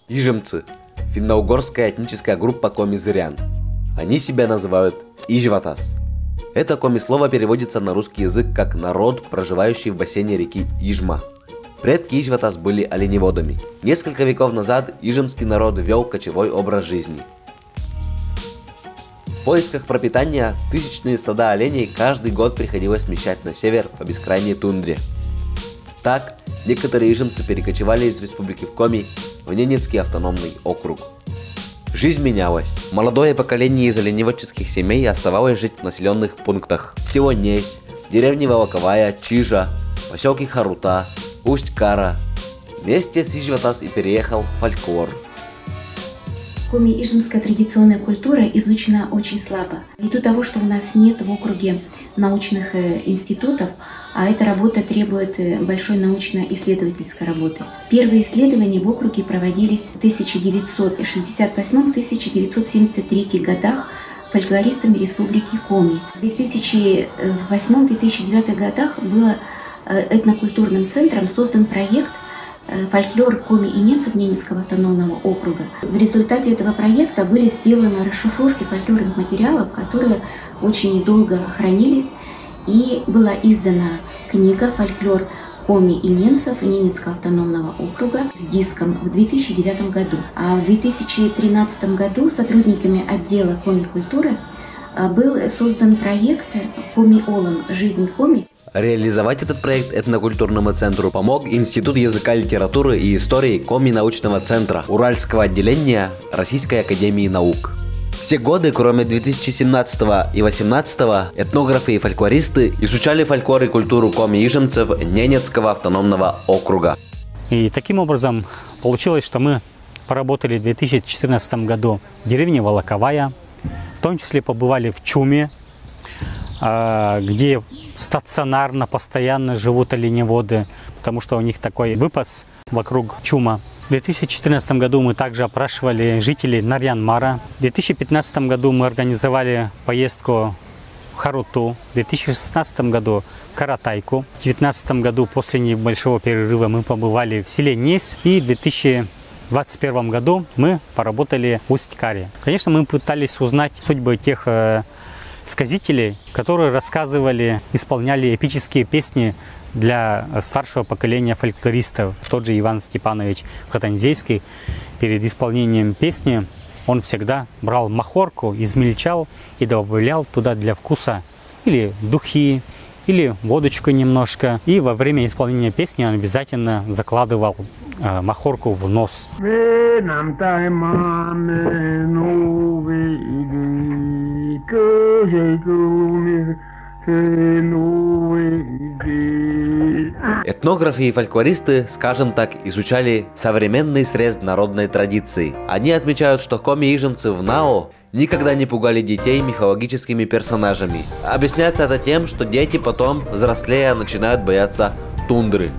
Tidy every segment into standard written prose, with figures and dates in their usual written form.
Ижемцы – финно-угорская этническая группа коми-зырян. Они себя называют Ижватас. Это коми-слово переводится на русский язык как «народ, проживающий в бассейне реки Ижма». Предки Ижватас были оленеводами. Несколько веков назад ижемский народ вел кочевой образ жизни. В поисках пропитания тысячные стада оленей каждый год приходилось смещать на север по бескрайней тундре. Так, некоторые ижемцы перекочевали из республики в Коми в Ненецкий автономный округ. Жизнь менялась. Молодое поколение из оленеводческих семей оставалось жить в населенных пунктах. Село Несь, деревни Волоковая, Чижа, поселки Харута, Усть-Кара. Вместе с Ижватас и переехал фольклор. Коми-ижемская традиционная культура изучена очень слабо. Ввиду того, что у нас нет в округе научных институтов, а эта работа требует большой научно-исследовательской работы. Первые исследования в округе проводились в 1968-1973 годах фольклористами Республики Коми. В 2008-2009 годах был этнокультурным центром создан проект «Фольклор коми и ненцев Ненецкого автономного округа». В результате этого проекта были сделаны расшифровки фольклорных материалов, которые очень долго хранились, и была издана книга «Фольклор коми и ненцев Ненецкого автономного округа» с диском в 2009 году. А в 2013 году сотрудниками отдела коми-культуры был создан проект «Коми-Олом. Жизнь коми». Реализовать этот проект этнокультурному центру помог Институт языка, литературы и истории Коми-научного центра Уральского отделения Российской академии наук. Все годы, кроме 2017 и 2018, этнографы и фольклористы изучали фольклор и культуру коми-ижемцев Ненецкого автономного округа. И таким образом получилось, что мы поработали в 2014 году в деревне Волоковая, в том числе побывали в Чуме, где стационарно, постоянно живут оленеводы, потому что у них такой выпас вокруг Чума. В 2014 году мы также опрашивали жителей Нарьян-Мара. В 2015 году мы организовали поездку в Харуту. В 2016 году в Каратайку. В 2019 году после небольшого перерыва мы побывали в селе Несь. И в 2021 году мы поработали в Усть-Каре. Конечно, мы пытались узнать судьбы тех сказителей, которые рассказывали, исполняли эпические песни для старшего поколения фольклористов. Тот же Иван Степанович Хатанзейский перед исполнением песни, он всегда брал махорку, измельчал и добавлял туда для вкуса или духи, или водочку немножко. И во время исполнения песни он обязательно закладывал махорку в нос. Этнографы и фольклористы, скажем так, изучали современный срез народной традиции. Они отмечают, что коми-ижемцы в НАО никогда не пугали детей мифологическими персонажами. Объясняется это тем, что дети потом, взрослея, начинают бояться тундры.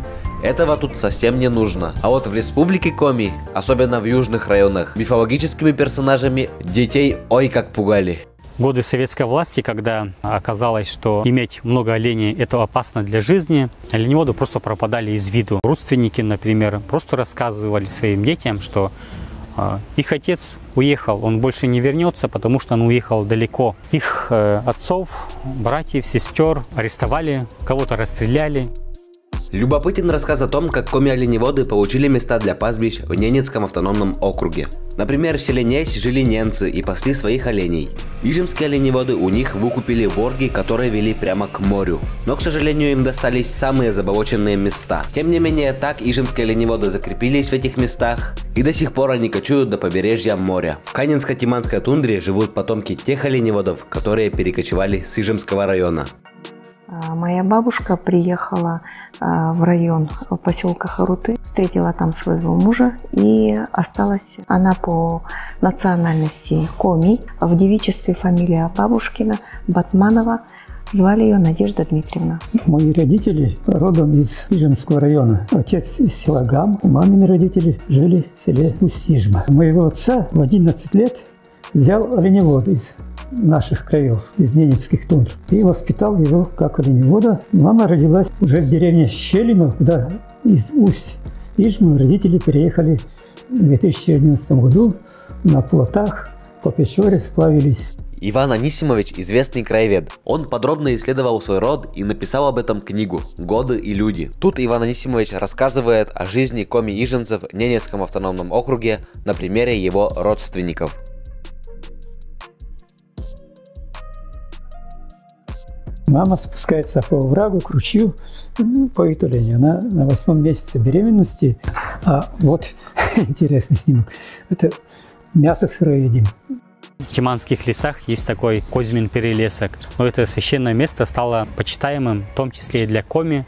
Этого тут совсем не нужно. А вот в республике Коми, особенно в южных районах, мифологическими персонажами детей ой как пугали. Годы советской власти, когда оказалось, что иметь много оленей – это опасно для жизни, оленеводы просто пропадали из виду. Родственники, например, просто рассказывали своим детям, что их отец уехал, он больше не вернется, потому что он уехал далеко. Их отцов, братьев, сестер арестовали, кого-то расстреляли. Любопытен рассказ о том, как коми-оленеводы получили места для пастбищ в Ненецком автономном округе. Например, в селе Несь жили ненцы и пасли своих оленей. Ижемские оленеводы у них выкупили ворги, которые вели прямо к морю. Но, к сожалению, им достались самые заболоченные места. Тем не менее, так ижемские оленеводы закрепились в этих местах, и до сих пор они кочуют до побережья моря. В Канинско-Тиманской тундре живут потомки тех оленеводов, которые перекочевали с Ижемского района. Моя бабушка приехала в район поселка Харуты, встретила там своего мужа и осталась она по национальности коми. В девичестве фамилия бабушкина Батманова, звали ее Надежда Дмитриевна. Мои родители родом из Ижемского района. Отец из села Гам, мамины родители жили в селе Усть-Ижма. Моего отца в 11 лет взял оленевод из наших краев, из ненецких тундр, и воспитал его как оленевода. Мама родилась уже в деревне Щелино, куда из Усть-Ижмы родители переехали в 2011 году на плотах по Печоре сплавились. Иван Анисимович – известный краевед. Он подробно исследовал свой род и написал об этом книгу «Годы и люди». Тут Иван Анисимович рассказывает о жизни коми-иженцев в Ненецком автономном округе на примере его родственников. Мама спускается по оврагу к ручью по Итулению. Она на 8-м месяце беременности. А вот интересный снимок. Это мясо сырое едим. В Тиманских лесах есть такой Козьмин перелесок. Но это священное место стало почитаемым, в том числе и для коми,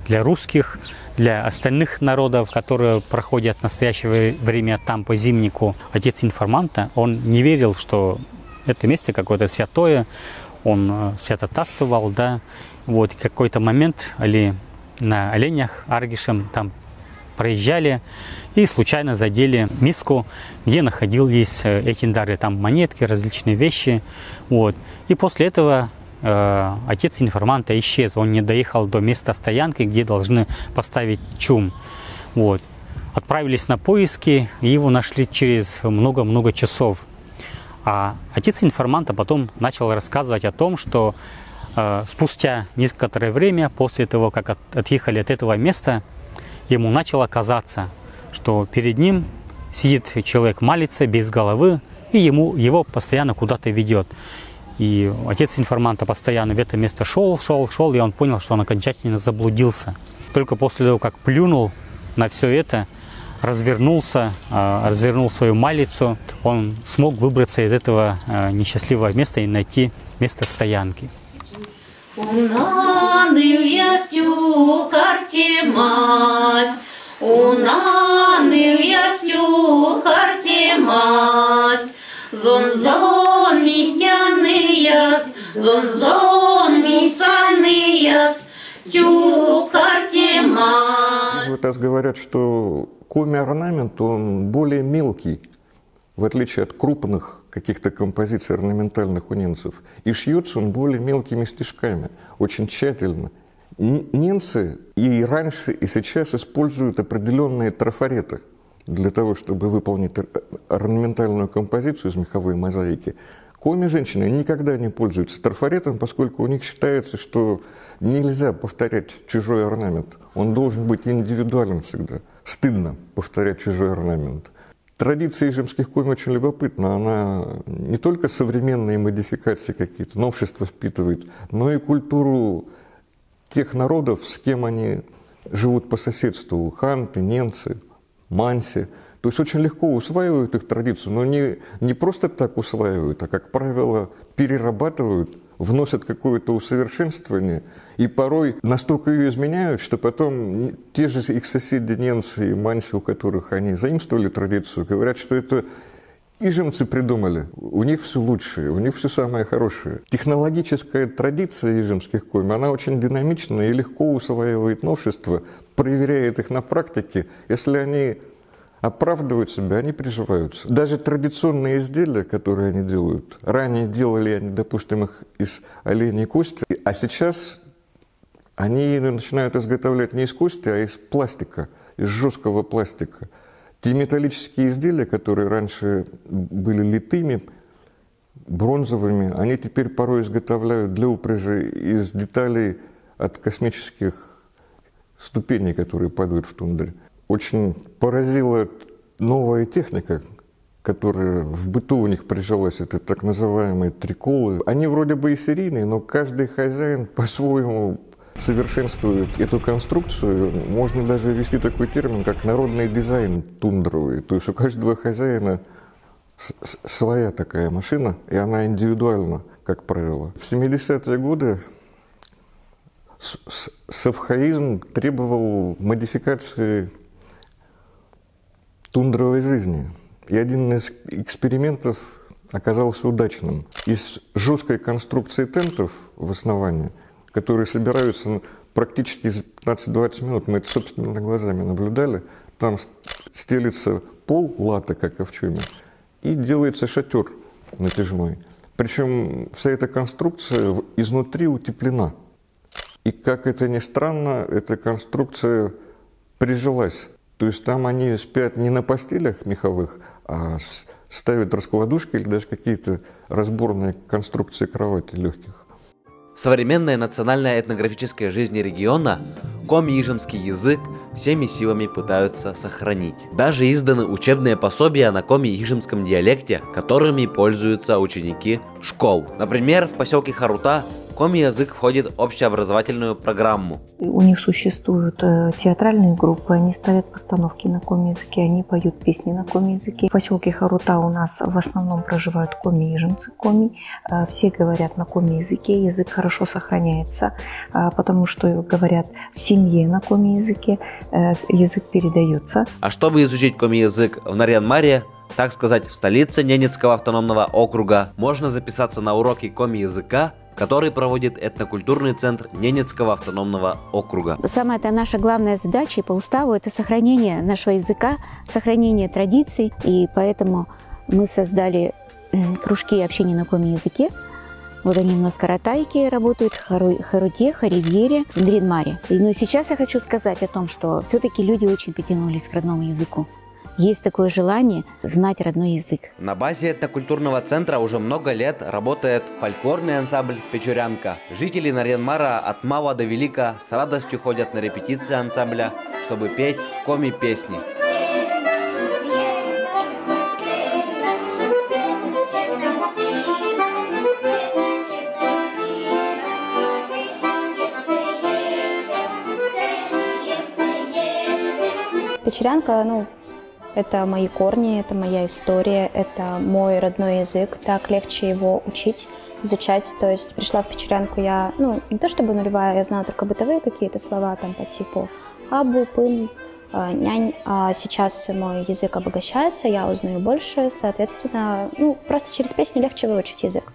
для русских, для остальных народов, которые проходят в настоящее время там по зимнику. Отец информанта, он не верил, что это место какое-то святое. Он святотатствовал, да. Вот, в какой-то момент на оленях аргишем там проезжали и случайно задели миску, где находились эти дары, там монетки, различные вещи. Вот. И после этого отец информанта исчез, он не доехал до места стоянки, где должны поставить чум. Вот. Отправились на поиски, и его нашли через много-много часов. А отец информанта потом начал рассказывать о том, что спустя некоторое время, после того, как отъехали от этого места, ему начало казаться, что перед ним сидит человек, молится без головы, и его постоянно куда-то ведет. И отец информанта постоянно в это место шел, и он понял, что он окончательно заблудился. Только после того, как плюнул на все это, развернул свою малицу, он смог выбраться из этого несчастливого места и найти место стоянки. Вот говорят, что коми-орнамент, он более мелкий, в отличие от крупных каких-то композиций орнаментальных у ненцев. И шьется он более мелкими стежками, очень тщательно. Ненцы и раньше, и сейчас используют определенные трафареты для того, чтобы выполнить орнаментальную композицию из меховой мозаики. Коми-женщины никогда не пользуются трафаретом, поскольку у них считается, что нельзя повторять чужой орнамент. Он должен быть индивидуален всегда. Стыдно повторять чужой орнамент. Традиция ижемских коми очень любопытна. Она не только современные модификации какие-то, новшества впитывает, но и культуру тех народов, с кем они живут по соседству. Ханты, ненцы, манси. То есть очень легко усваивают их традицию, но не просто так усваивают, а, как правило, перерабатывают, вносят какое-то усовершенствование и порой настолько ее изменяют, что потом те же их соседи ненцы и манси, у которых они заимствовали традицию, говорят, что это ижемцы придумали, у них все лучшее, у них все самое хорошее. Технологическая традиция ижемских коми, она очень динамичная и легко усваивает новшества, проверяет их на практике, если они оправдывают себя, они приживаются. Даже традиционные изделия, которые они делают, ранее делали они, допустим, их из оленей кости, а сейчас они начинают изготовлять не из кости, а из пластика, из жесткого пластика. Те металлические изделия, которые раньше были литыми, бронзовыми, они теперь порой изготовляют для упряжи из деталей от космических ступеней, которые падают в тундре. Очень поразила новая техника, которая в быту у них прижилась, это так называемые триколы. Они вроде бы и серийные, но каждый хозяин по-своему совершенствует эту конструкцию. Можно даже ввести такой термин, как народный дизайн тундровый. То есть у каждого хозяина своя такая машина, и она индивидуальна, как правило. В 70-е годы совхаизм требовал модификации тундровой жизни. И один из экспериментов оказался удачным. Из жесткой конструкции тентов в основании, которые собираются практически за 15-20 минут, мы это собственными глазами наблюдали, там стелится пол лата, как овчуми, и делается шатер натяжной. Причем вся эта конструкция изнутри утеплена. И, как это ни странно, эта конструкция прижилась То есть там они спят не на постелях меховых, а ставят раскладушки или даже какие-то разборные конструкции кровати легких. В современной национальной этнографической жизни региона коми-ижемский язык всеми силами пытаются сохранить. Даже изданы учебные пособия на коми-ижемском диалекте, которыми пользуются ученики школ. Например, в поселке Харута коми-язык входит в общеобразовательную программу. У них существуют театральные группы, они ставят постановки на коми-языке, они поют песни на коми-языке. В поселке Харута у нас в основном проживают коми-ижемцы, коми. Все говорят на коми-языке, язык хорошо сохраняется, потому что говорят в семье на коми-языке, язык передается. А чтобы изучить коми-язык в Нарьян-Маре, так сказать, в столице Ненецкого автономного округа, можно записаться на уроки коми-языка, который проводит этнокультурный центр Ненецкого автономного округа. Самая наша главная задача по уставу – это сохранение нашего языка, сохранение традиций, и поэтому мы создали кружки общения на коми-языке. Вот они у нас в Каратайке работают, в Харуте, Харивьере, в Нарьян-Маре. Но сейчас я хочу сказать о том, что все-таки люди очень потянулись к родному языку. Есть такое желание знать родной язык. На базе этнокультурного центра уже много лет работает фольклорный ансамбль «Печурянка». Жители Нарьян-Мара от мала до велика с радостью ходят на репетиции ансамбля, чтобы петь коми-песни. Печурянка, это мои корни, это моя история, это мой родной язык, так легче его учить, изучать. То есть пришла в Печурянку я, не то чтобы нулевая, я знала только бытовые какие-то слова там по типу абу, пым, нянь. А сейчас мой язык обогащается, я узнаю больше, соответственно, просто через песню легче выучить язык.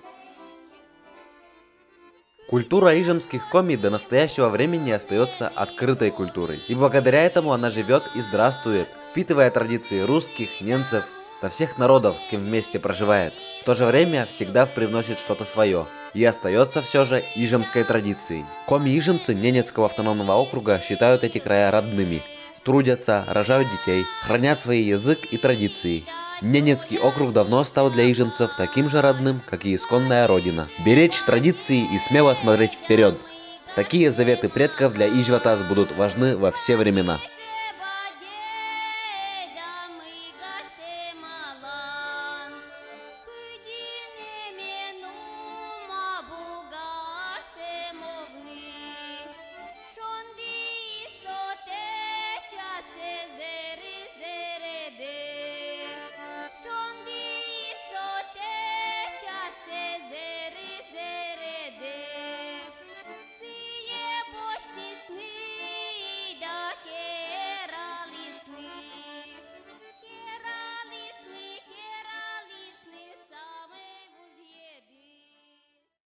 Культура ижемских коми до настоящего времени остается открытой культурой. И благодаря этому она живет и здравствует, впитывая традиции русских, немцев, до всех народов, с кем вместе проживает. В то же время всегда привносит что-то свое. И остается все же ижемской традицией. Коми-ижемцы Ненецкого автономного округа считают эти края родными. Трудятся, рожают детей, хранят свой язык и традиции. Ненецкий округ давно стал для ижемцев таким же родным, как и исконная родина. Беречь традиции и смело смотреть вперед. Такие заветы предков для Ижватас будут важны во все времена.